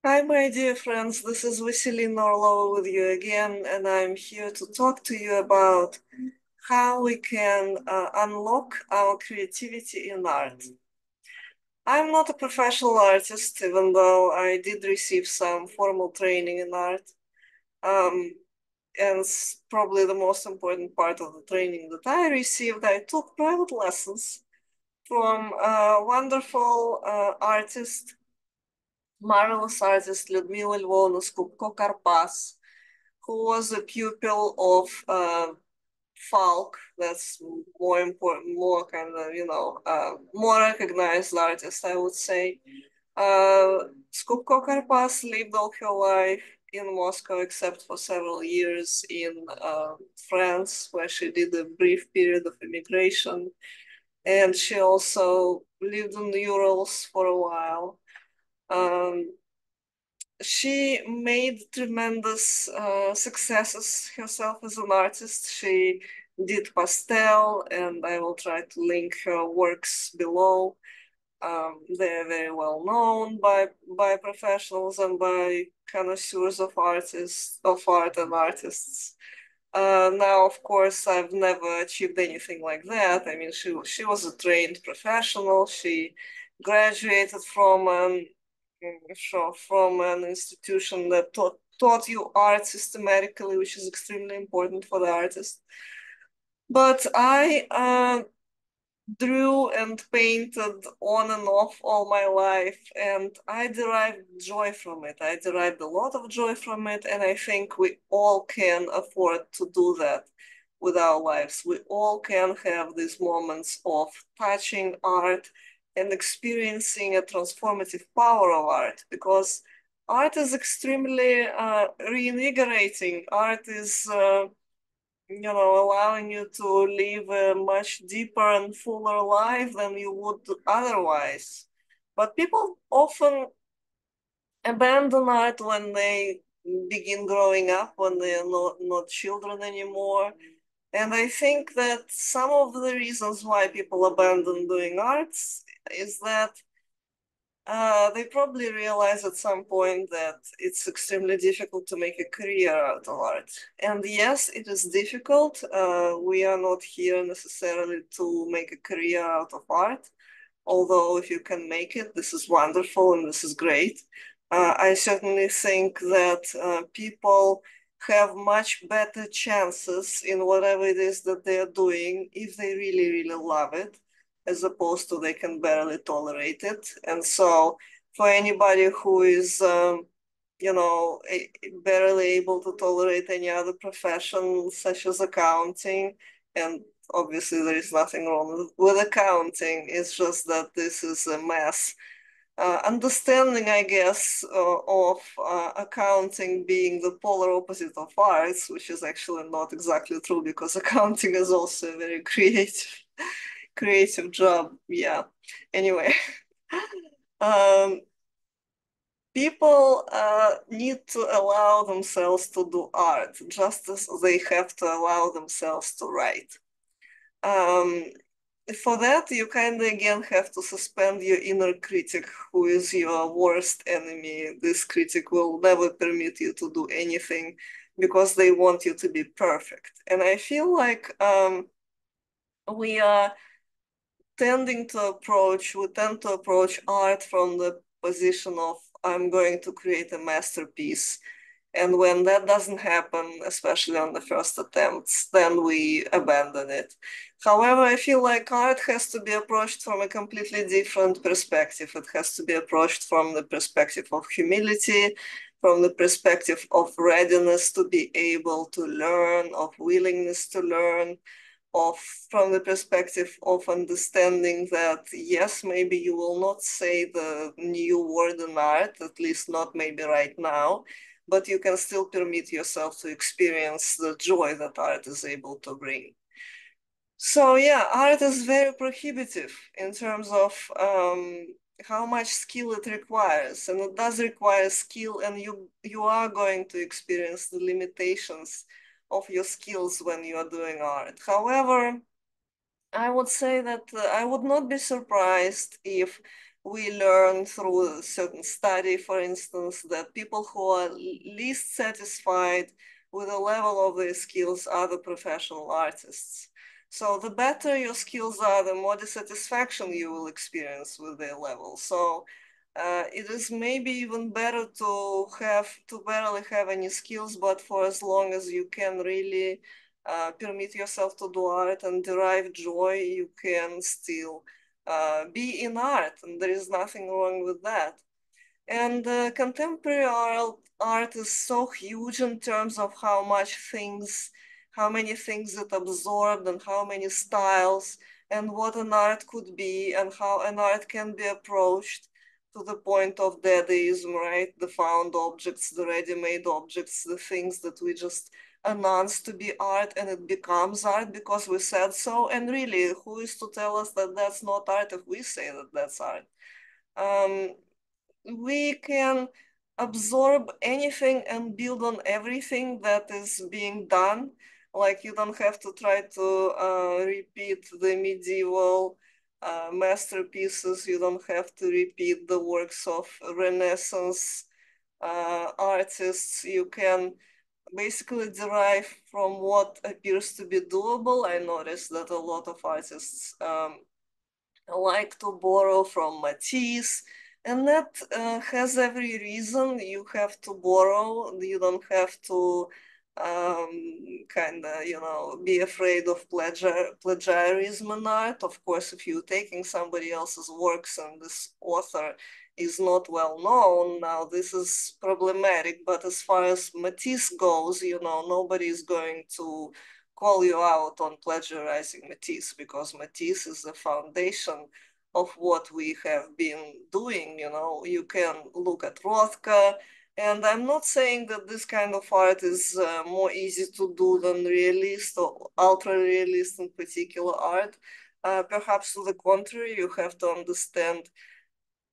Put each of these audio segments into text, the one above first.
Hi, my dear friends. This is Vasilina Orlova with you again, and I'm here to talk to you about how we can unlock our creativity in art. I'm not a professional artist, even though I did receive some formal training in art. Um, and probably the most important part of the training that I received, I took private lessons from a wonderful artist, marvelous artist Lyudmila Lvovna Skubko-Karpas, who was a pupil of Falk. That's more important, more kind of, more recognized artist, I would say. Skubko-Karpas lived all her life in Moscow, except for several years in France, where she did a brief period of immigration. And she also lived in the Urals for a while. Um, she made tremendous successes herself as an artist. She did pastel, and I will try to link her works below. They're very well known by professionals and by connoisseurs of artists of art and artists. Now, of course, I've never achieved anything like that. I mean, she was a trained professional. She graduated from an institution that taught you art systematically, which is extremely important for the artist. But I drew and painted on and off all my life, and I derived joy from it. I derived a lot of joy from it, and I think we all can afford to do that with our lives. We all can have these moments of touching art and experiencing a transformative power of art, because art is extremely reinvigorating. Art is allowing you to live a much deeper and fuller life than you would otherwise. But people often abandon art when they begin growing up, when they are not children anymore. And I think that some of the reasons why people abandon doing arts is that they probably realize at some point that it's extremely difficult to make a career out of art. And yes, it is difficult. We are not here necessarily to make a career out of art. Although if you can make it, this is wonderful and this is great. I certainly think that people have much better chances in whatever it is that they are doing if they really, really love it, as opposed to they can barely tolerate it. And so for anybody who is, barely able to tolerate any other profession, such as accounting, and obviously there is nothing wrong with accounting, it's just that this is a mess. Understanding, I guess, of accounting being the polar opposite of arts, which is actually not exactly true, because accounting is also a very creative job. Yeah. Anyway, people need to allow themselves to do art, just as they have to allow themselves to write. For that, you kind of again have to suspend your inner critic, who is your worst enemy. This critic will never permit you to do anything because they want you to be perfect. And I feel like we are tend to approach art from the position of, I'm going to create a masterpiece. And when that doesn't happen, especially on the first attempts, then we abandon it. However, I feel like art has to be approached from a completely different perspective. It has to be approached from the perspective of humility, from the perspective of readiness to be able to learn, of willingness to learn, of from the perspective of understanding that yes, maybe you will not say the new word in art, at least not maybe right now, but you can still permit yourself to experience the joy that art is able to bring. So yeah, art is very prohibitive in terms of how much skill it requires, and it does require skill, and you are going to experience the limitations of your skills when you are doing art. However, I would say that I would not be surprised if we learn through a certain study, for instance, that people who are least satisfied with the level of their skills are the professional artists. So the better your skills are, the more dissatisfaction you will experience with their level. So it is maybe even better to barely have any skills, but for as long as you can really permit yourself to do art and derive joy, you can still be in art, and there is nothing wrong with that. And contemporary art is so huge in terms of how many things it absorbed, and how many styles, and what an art could be, and how an art can be approached to the point of dadaism, right? The found objects, the ready-made objects, the things that we just announce to be art, and it becomes art because we said so. And really, who is to tell us that that's not art if we say that that's art? Um, we can absorb anything and build on everything that is being done. Like, you don't have to try to repeat the medieval masterpieces. You don't have to repeat the works of Renaissance artists. You can basically derive from what appears to be doable. I noticed that a lot of artists like to borrow from Matisse, and that has every reason. You have to borrow. You don't have to kind of, be afraid of plagiarism in art. Of course, if you're taking somebody else's works and this author is not well known, now this is problematic. But as far as Matisse goes, nobody is going to call you out on plagiarizing Matisse, because Matisse is the foundation of what we have been doing. You can look at Rothko, and I'm not saying that this kind of art is more easy to do than realist or ultra realist in particular art. Perhaps to the contrary, you have to understand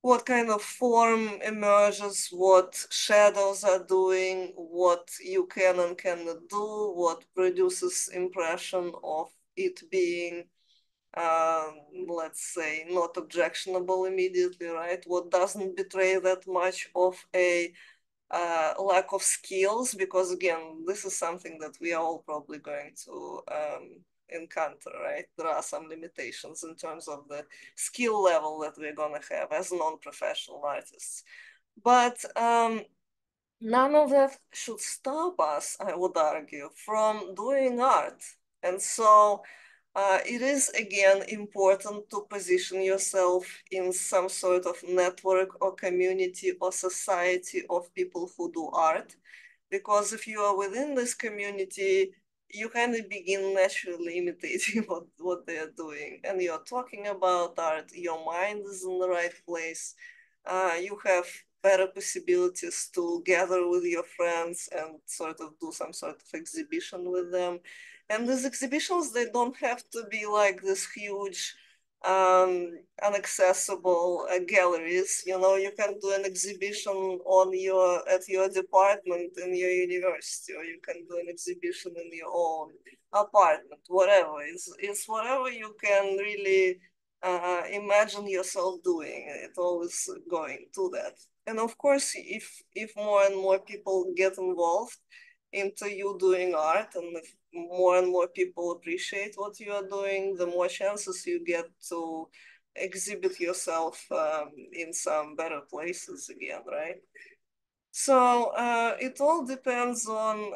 what kind of form emerges, what shadows are doing, what you can and cannot do, what produces impression of it being, let's say, not objectionable immediately, right? What doesn't betray that much of a lack of skills, because again, this is something that we are all probably going to encounter, right? There are some limitations in terms of the skill level that we're gonna have as non-professional artists. But none of that should stop us, I would argue, from doing art. And so it is again important to position yourself in some sort of network or community or society of people who do art, because if you are within this community, you kind of begin naturally imitating what they are doing, and you're talking about art. Your mind is in the right place. You have better possibilities to gather with your friends and sort of do some sort of exhibition with them. And these exhibitions, they don't have to be like this huge, inaccessible galleries. You can do an exhibition at your department in your university, or you can do an exhibition in your own apartment, whatever. It's whatever you can really imagine yourself doing. It's always going to that. And of course, if more and more people get involved into you doing art, and if more and more people appreciate what you are doing, the more chances you get to exhibit yourself in some better places again, right? So it all depends on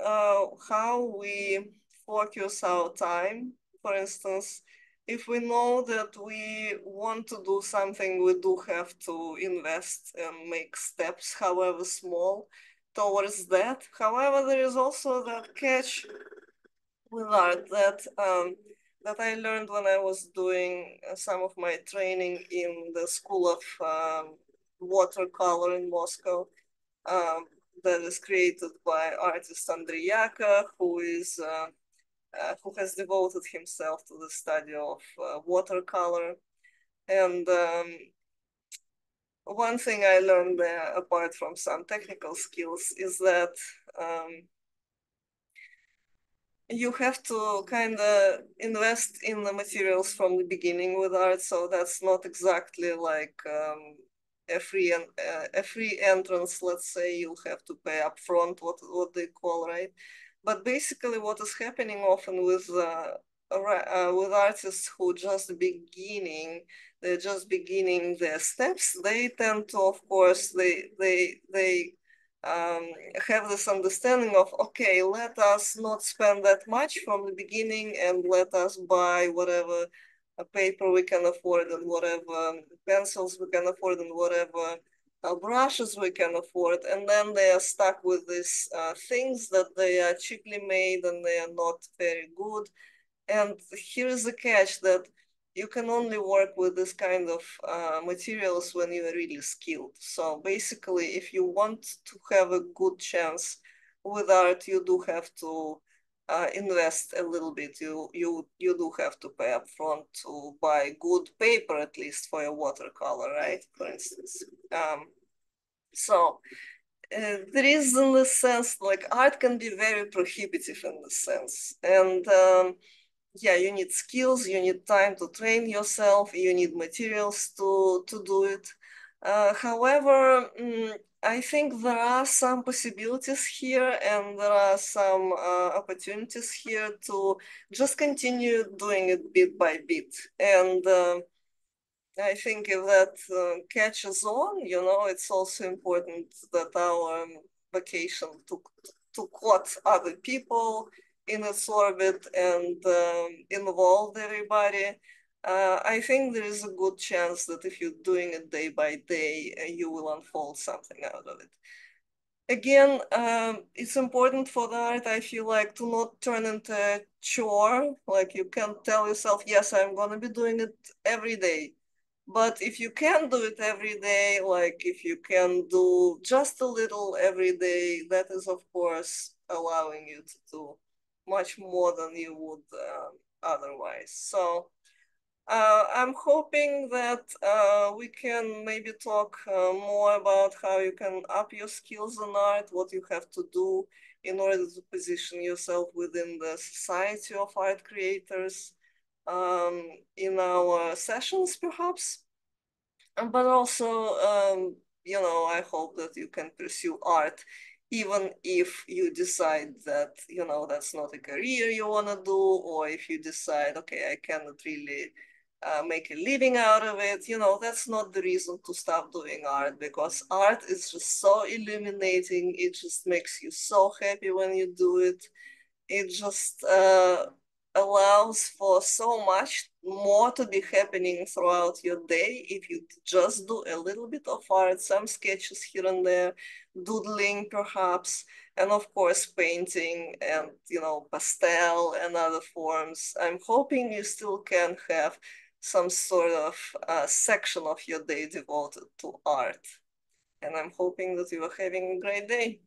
how we focus our time. For instance, if we know that we want to do something, we do have to invest and make steps, however small, towards that. However, there is also that catch with art that I learned when I was doing some of my training in the School of Watercolor in Moscow, um, that is created by artist Andrei Yaka, who has devoted himself to the study of watercolor. And one thing I learned there, apart from some technical skills, is that you have to kind of invest in the materials from the beginning with art, so that's not exactly like a free entrance. Let's say you'll have to pay upfront, what they call, right? But basically, what is happening often with artists who they're just beginning their steps. They tend to, of course, they um, have this understanding of, okay, let us not spend that much from the beginning and let us buy whatever paper we can afford and whatever pencils we can afford and whatever brushes we can afford. And then they are stuck with these things that they are cheaply made and they are not very good. And here is the catch, that you can only work with this kind of materials when you are really skilled. So basically, if you want to have a good chance with art, you do have to invest a little bit. You do have to pay upfront to buy good paper, at least for a watercolor, right? For instance. So there is, in this sense, like art can be very prohibitive in this sense. And yeah, you need skills, you need time to train yourself, you need materials to do it. However, I think there are some possibilities here and there are some opportunities here to just continue doing it bit by bit. And I think if that catches on, it's also important that our vacation to quote other people in its orbit and involve everybody. I think there is a good chance that if you're doing it day by day, you will unfold something out of it. Again, it's important for the art, I feel like, to not turn into a chore. Like you can tell yourself, yes, I'm going to be doing it every day. But if you can do it every day, like if you can do just a little every day, that is, of course, allowing you to do much more than you would otherwise. So I'm hoping that we can maybe talk more about how you can up your skills in art, what you have to do in order to position yourself within the society of art creators in our sessions, perhaps. But also, I hope that you can pursue art even if you decide that, that's not a career you want to do, or if you decide, okay, I cannot really make a living out of it. That's not the reason to stop doing art, because art is just so illuminating. It just makes you so happy when you do it. It just allows for so much more to be happening throughout your day if you just do a little bit of art, some sketches here and there, doodling perhaps, and of course painting and pastel and other forms. I'm hoping you still can have some sort of section of your day devoted to art. And I'm hoping that you are having a great day.